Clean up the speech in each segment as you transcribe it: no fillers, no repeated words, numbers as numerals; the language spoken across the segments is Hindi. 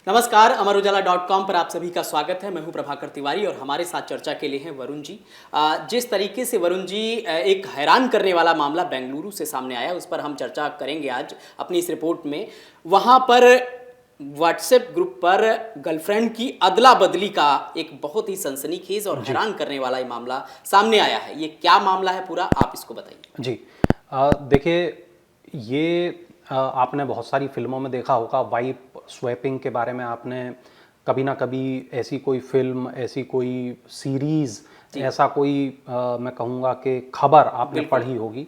नमस्कार, अमरउजाला.com पर आप सभी का स्वागत है। मैं हूं प्रभाकर तिवारी और हमारे साथ चर्चा के लिए हैं वरुण जी। जिस तरीके से वरुण जी एक हैरान करने वाला मामला बेंगलुरु से सामने आया, उस पर हम चर्चा करेंगे आज अपनी इस रिपोर्ट में। वहां पर व्हाट्सएप ग्रुप पर गर्लफ्रेंड की अदला बदली का एक बहुत ही सनसनीखेज और हैरान करने वाला ये मामला सामने आया है। ये क्या मामला है पूरा, आप इसको बताइए। जी, देखिए, ये आपने बहुत सारी फिल्मों में देखा होगा। वाइफ स्वैपिंग के बारे में आपने कभी ना कभी ऐसी कोई फिल्म, ऐसी कोई सीरीज, ऐसा कोई मैं कहूँगा कि खबर आपने पढ़ी होगी।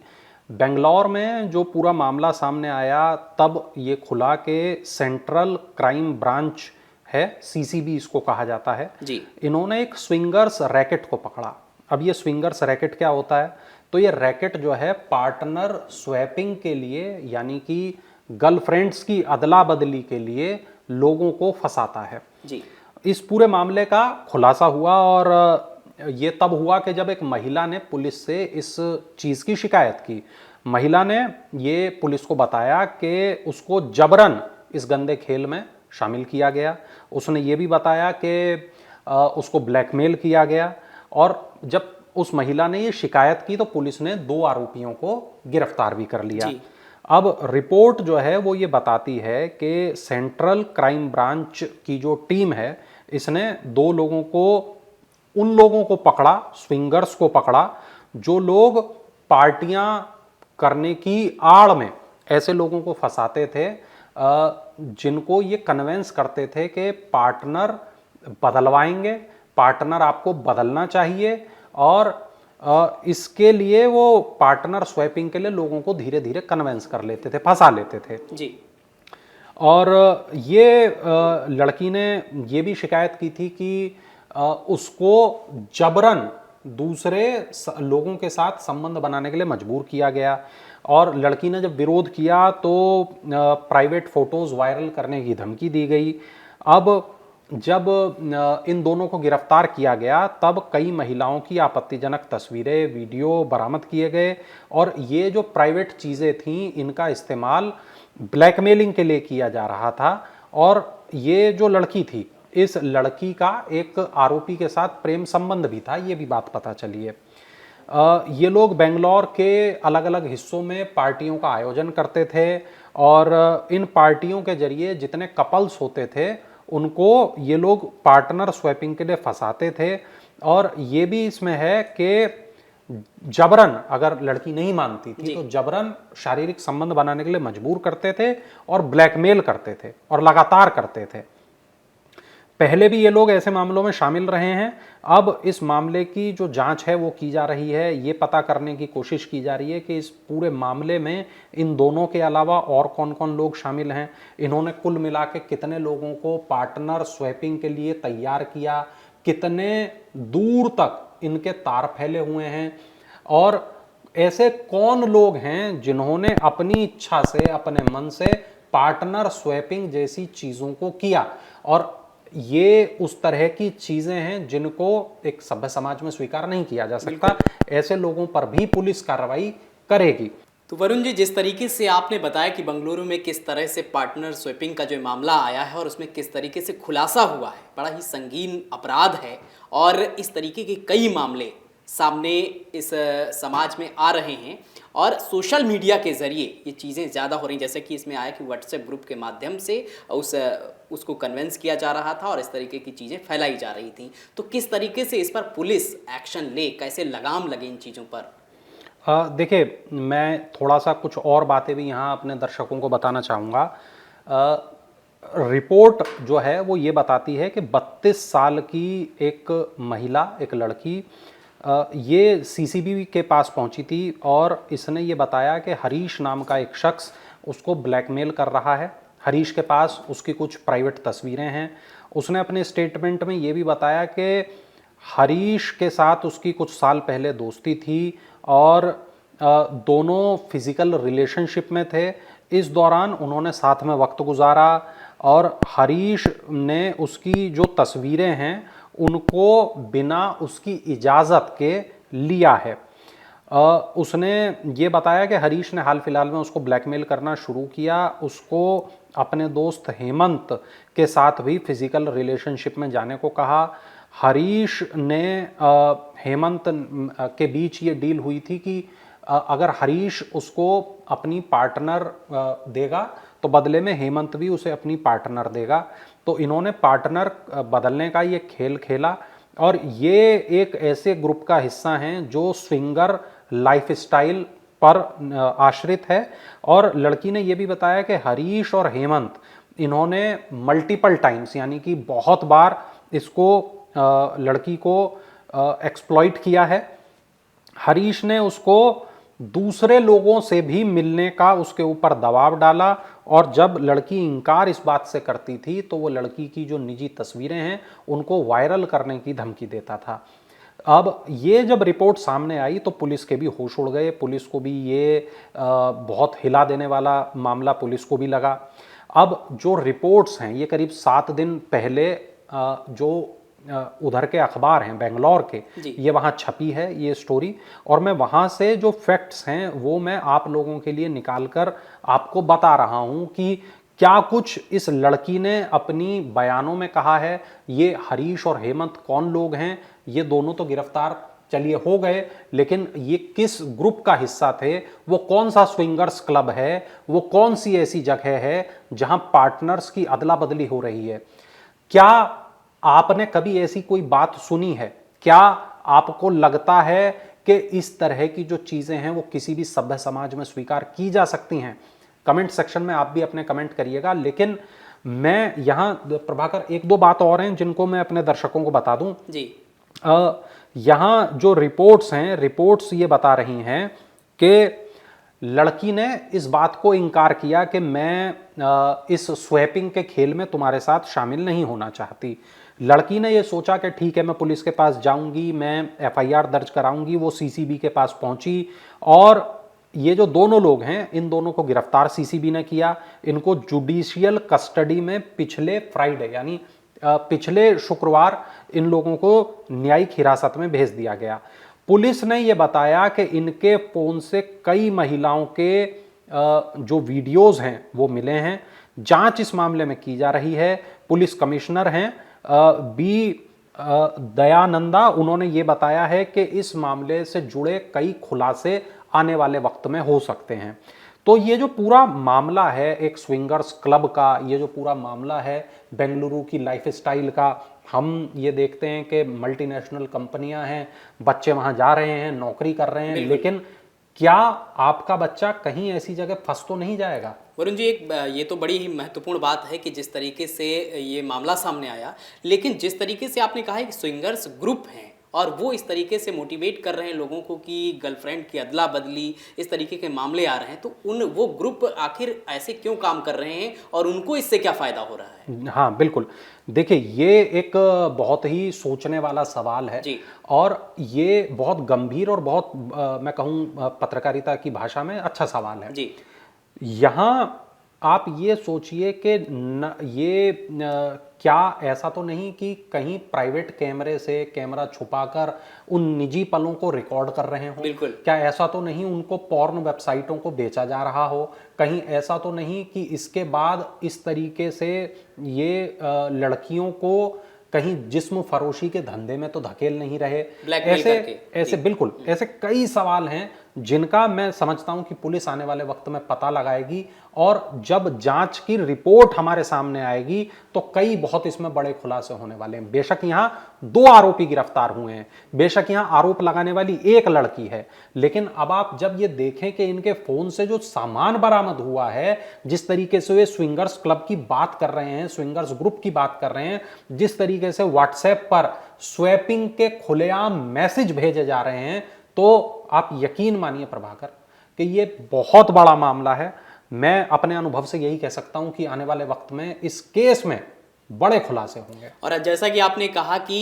बेंगलोर में जो पूरा मामला सामने आया, तब ये खुला कि सेंट्रल क्राइम ब्रांच है, सीसीबी इसको कहा जाता है जी। इन्होंने एक स्विंगर्स रैकेट को पकड़ा। अब ये स्विंगर्स रैकेट क्या होता है? तो ये रैकेट जो है पार्टनर स्वैपिंग के लिए, यानी कि गर्लफ्रेंड्स की अदला बदली के लिए लोगों को फंसाता है। जी। इस पूरे मामले का खुलासा हुआ और ये तब हुआ कि जब एक महिला ने पुलिस से इस चीज़ की शिकायत की। महिला ने ये पुलिस को बताया कि उसको जबरन इस गंदे खेल में शामिल किया गया। उसने ये भी बताया कि उसको ब्लैकमेल किया गया। और जब उस महिला ने ये शिकायत की तो पुलिस ने 2 आरोपियों को गिरफ्तार भी कर लिया। अब रिपोर्ट जो है वो ये बताती है कि सेंट्रल क्राइम ब्रांच की जो टीम है, इसने 2 लोगों को, उन लोगों को पकड़ा, स्विंगर्स को पकड़ा, जो लोग पार्टियां करने की आड़ में ऐसे लोगों को फंसाते थे, जिनको ये कन्वेंस करते थे कि पार्टनर बदलवाएंगे, पार्टनर आपको बदलना चाहिए। और इसके लिए वो पार्टनर स्वैपिंग के लिए लोगों को धीरे धीरे कन्वेंस कर लेते थे, फंसा लेते थे जी। और ये लड़की ने ये भी शिकायत की थी कि उसको जबरन दूसरे लोगों के साथ संबंध बनाने के लिए मजबूर किया गया। और लड़की ने जब विरोध किया तो प्राइवेट फोटोज वायरल करने की धमकी दी गई। अब जब इन दोनों को गिरफ्तार किया गया, तब कई महिलाओं की आपत्तिजनक तस्वीरें, वीडियो बरामद किए गए। और ये जो प्राइवेट चीज़ें थीं, इनका इस्तेमाल ब्लैकमेलिंग के लिए किया जा रहा था। और ये जो लड़की थी, इस लड़की का एक आरोपी के साथ प्रेम संबंध भी था, ये भी बात पता चली है। ये लोग बेंगलोर के अलग अलग हिस्सों में पार्टियों का आयोजन करते थे और इन पार्टियों के जरिए जितने कपल्स होते थे, उनको ये लोग पार्टनर स्वैपिंग के लिए फंसाते थे। और ये भी इसमें है कि जबरन, अगर लड़की नहीं मानती थी तो जबरन शारीरिक संबंध बनाने के लिए मजबूर करते थे और ब्लैकमेल करते थे और लगातार करते थे। पहले भी ये लोग ऐसे मामलों में शामिल रहे हैं। अब इस मामले की जो जांच है वो की जा रही है। ये पता करने की कोशिश की जा रही है कि इस पूरे मामले में इन दोनों के अलावा और कौन कौन लोग शामिल हैं। इन्होंने कुल मिला के कितने लोगों को पार्टनर स्वैपिंग के लिए तैयार किया, कितने दूर तक इनके तार फैले हुए हैं, और ऐसे कौन लोग हैं जिन्होंने अपनी इच्छा से, अपने मन से पार्टनर स्वैपिंग जैसी चीज़ों को किया। और ये उस तरह की चीजें हैं जिनको एक सभ्य समाज में स्वीकार नहीं किया जा सकता। ऐसे लोगों पर भी पुलिस कार्रवाई करेगी। तो वरुण जी, जिस तरीके से आपने बताया कि बेंगलुरु में किस तरह से पार्टनर स्वैपिंग का जो मामला आया है और उसमें किस तरीके से खुलासा हुआ है, बड़ा ही संगीन अपराध है और इस तरीके के कई मामले सामने इस समाज में आ रहे हैं और सोशल मीडिया के ज़रिए ये चीज़ें ज़्यादा हो रही, जैसे कि इसमें आया कि व्हाट्सएप ग्रुप के माध्यम से उसको कन्वेंस किया जा रहा था और इस तरीके की चीज़ें फैलाई जा रही थी। तो किस तरीके से इस पर पुलिस एक्शन ले, कैसे लगाम लगे इन चीज़ों पर? देखिए, मैं थोड़ा सा कुछ और बातें भी यहाँ अपने दर्शकों को बताना चाहूँगा। रिपोर्ट जो है वो ये बताती है कि 32 साल की एक महिला, एक लड़की, ये सीसीबी के पास पहुंची थी और इसने ये बताया कि हरीश नाम का एक शख्स उसको ब्लैकमेल कर रहा है। हरीश के पास उसकी कुछ प्राइवेट तस्वीरें हैं। उसने अपने स्टेटमेंट में ये भी बताया कि हरीश के साथ उसकी कुछ साल पहले दोस्ती थी और दोनों फिजिकल रिलेशनशिप में थे। इस दौरान उन्होंने साथ में वक्त गुजारा और हरीश ने उसकी जो तस्वीरें हैं उनको बिना उसकी इजाज़त के लिया है। उसने ये बताया कि हरीश ने हाल फिलहाल में उसको ब्लैकमेल करना शुरू किया, उसको अपने दोस्त हेमंत के साथ भी फिजिकल रिलेशनशिप में जाने को कहा। हरीश ने हेमंत के बीच ये डील हुई थी कि अगर हरीश उसको अपनी पार्टनर देगा तो बदले में हेमंत भी उसे अपनी पार्टनर देगा। तो इन्होंने पार्टनर बदलने का ये खेल खेला और ये एक ऐसे ग्रुप का हिस्सा हैं जो स्विंगर लाइफस्टाइल पर आश्रित है। और लड़की ने यह भी बताया कि हरीश और हेमंत इन्होंने मल्टीपल टाइम्स यानी कि बहुत बार इसको लड़की को एक्सप्लॉइट किया है। हरीश ने उसको दूसरे लोगों से भी मिलने का उसके ऊपर दबाव डाला और जब लड़की इनकार इस बात से करती थी तो वो लड़की की जो निजी तस्वीरें हैं उनको वायरल करने की धमकी देता था। अब ये जब रिपोर्ट सामने आई तो पुलिस के भी होश उड़ गए। पुलिस को भी ये बहुत हिला देने वाला मामला पुलिस को भी लगा। अब जो रिपोर्ट्स हैं ये करीब 7 दिन पहले जो उधर के अखबार हैं बेंगलोर के, ये वहाँ छपी है ये स्टोरी, और मैं वहाँ से जो फैक्ट्स हैं वो मैं आप लोगों के लिए निकाल कर आपको बता रहा हूँ कि क्या कुछ इस लड़की ने अपनी बयानों में कहा है। ये हरीश और हेमंत कौन लोग हैं, ये दोनों तो गिरफ्तार चलिए हो गए, लेकिन ये किस ग्रुप का हिस्सा थे, वो कौन सा स्विंगर्स क्लब है, वो कौन सी ऐसी जगह है जहां पार्टनर्स की अदला बदली हो रही है। क्या आपने कभी ऐसी कोई बात सुनी है? क्या आपको लगता है कि इस तरह की जो चीजें हैं वो किसी भी सभ्य समाज में स्वीकार की जा सकती हैं? कमेंट सेक्शन में आप भी अपने कमेंट करिएगा। लेकिन मैं यहां प्रभाकर एक दो बात और हैं जिनको मैं अपने दर्शकों को बता दूं जी। यहां जो रिपोर्ट्स हैं, रिपोर्ट्स ये बता रही हैं कि लड़की ने इस बात को इनकार किया कि मैं इस स्वैपिंग के खेल में तुम्हारे साथ शामिल नहीं होना चाहती। लड़की ने ये सोचा कि ठीक है मैं पुलिस के पास जाऊंगी, मैं एफआईआर दर्ज कराऊंगी। वो सीसीबी के पास पहुंची और ये जो दोनों लोग हैं इन दोनों को गिरफ्तार सीसीबी ने किया। इनको जुडिशियल कस्टडी में पिछले फ्राइडे यानी पिछले शुक्रवार इन लोगों को न्यायिक हिरासत में भेज दिया गया। पुलिस ने यह बताया कि इनके फोन से कई महिलाओं के जो वीडियोस हैं वो मिले हैं। जांच इस मामले में की जा रही है। पुलिस कमिश्नर हैं बी दयानंदा, उन्होंने ये बताया है कि इस मामले से जुड़े कई खुलासे आने वाले वक्त में हो सकते हैं। तो ये जो पूरा मामला है एक स्विंगर्स क्लब का, ये जो पूरा मामला है बेंगलुरु की लाइफस्टाइल का, हम ये देखते हैं कि मल्टीनेशनल कंपनियां हैं, बच्चे वहां जा रहे हैं, नौकरी कर रहे हैं, लेकिन क्या आपका बच्चा कहीं ऐसी जगह फंस तो नहीं जाएगा? वरुण जी, एक ये तो बड़ी ही महत्वपूर्ण बात है कि जिस तरीके से ये मामला सामने आया, लेकिन जिस तरीके से आपने कहा है कि स्विंगर्स ग्रुप हैं और वो इस तरीके से मोटिवेट कर रहे हैं लोगों को कि गर्लफ्रेंड की अदला बदली, इस तरीके के मामले आ रहे हैं, तो वो ग्रुप आखिर ऐसे क्यों काम कर रहे हैं और उनको इससे क्या फ़ायदा हो रहा है? हाँ बिल्कुल, देखिए ये एक बहुत ही सोचने वाला सवाल है जी। और ये बहुत गंभीर और बहुत मैं कहूँ पत्रकारिता की भाषा में अच्छा सवाल है जी। यहाँ आप ये सोचिए कि क्या ऐसा तो नहीं कि कहीं प्राइवेट कैमरे से कैमरा छुपाकर उन निजी पलों को रिकॉर्ड कर रहे हो? बिल्कुल। क्या ऐसा तो नहीं उनको पॉर्न वेबसाइटों को बेचा जा रहा हो? कहीं ऐसा तो नहीं कि इसके बाद इस तरीके से ये लड़कियों को कहीं जिस्म फरोशी के धंधे में तो धकेल नहीं रहे? ऐसे बिल्कुल ऐसे कई सवाल हैं जिनका मैं समझता हूं कि पुलिस आने वाले वक्त में पता लगाएगी और जब जांच की रिपोर्ट हमारे सामने आएगी तो कई बहुत इसमें बड़े खुलासे होने वाले हैं। बेशक यहां 2 आरोपी गिरफ्तार हुए हैं, बेशक यहां आरोप लगाने वाली एक लड़की है, लेकिन अब आप जब ये देखें कि इनके फोन से जो सामान बरामद हुआ है, जिस तरीके से वे स्विंगर्स क्लब की बात कर रहे हैं, स्विंगर्स ग्रुप की बात कर रहे हैं, जिस तरीके से व्हाट्सएप पर स्वैपिंग के खुलेआम मैसेज भेजे जा रहे हैं, तो आप यकीन मानिए प्रभाकर कि ये बहुत बड़ा मामला है। मैं अपने अनुभव से यही कह सकता हूं कि आने वाले वक्त में इस केस में बड़े खुलासे होंगे। और जैसा कि आपने कहा कि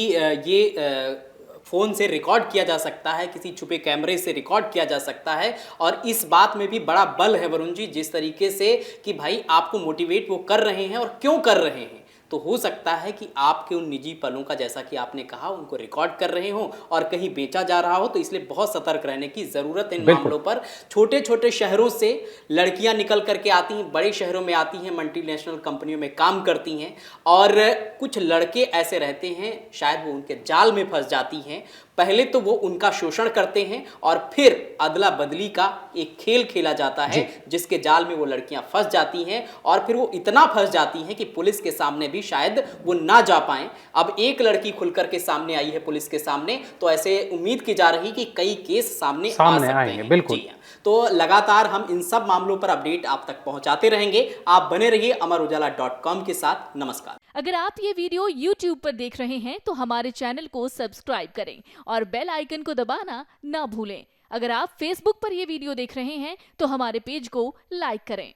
ये फोन से रिकॉर्ड किया जा सकता है, किसी छुपे कैमरे से रिकॉर्ड किया जा सकता है, और इस बात में भी बड़ा बल है वरुण जी, जिस तरीके से कि भाई आपको मोटिवेट वो कर रहे हैं और क्यों कर रहे हैं। तो हो सकता है कि आपके उन निजी पलों का, जैसा कि आपने कहा, उनको रिकॉर्ड कर रहे हो और कहीं बेचा जा रहा हो। तो इसलिए बहुत सतर्क रहने की ज़रूरत है इन मामलों पर। छोटे छोटे शहरों से लड़कियां निकल करके आती हैं, बड़े शहरों में आती हैं, मल्टीनेशनल कंपनियों में काम करती हैं, और कुछ लड़के ऐसे रहते हैं, शायद वो उनके जाल में फंस जाती हैं। पहले तो वो उनका शोषण करते हैं और फिर अदला बदली का एक खेल खेला जाता है, जिसके जाल में वो लड़कियां फंस जाती हैं और फिर वो इतना फंस जाती हैं कि पुलिस के सामने भी शायद वो ना जा पाएं। अब एक लड़की खुलकर के सामने आई है पुलिस के सामने, तो ऐसे उम्मीद की जा रही कि कई केस सामने आ सकते आएंगे। हैं। बिल्कुल। जी हाँ। तो लगातार हम इन सब मामलों पर अपडेट आप तक पहुंचाते रहेंगे। आप बने रहिए अमरउजाला.com के साथ। नमस्कार। अगर आप ये वीडियो YouTube पर देख रहे हैं तो हमारे चैनल को सब्सक्राइब करें और बेल आइकन को दबाना ना भूलें। अगर आप Facebook पर ये वीडियो देख रहे हैं तो हमारे पेज को लाइक करें।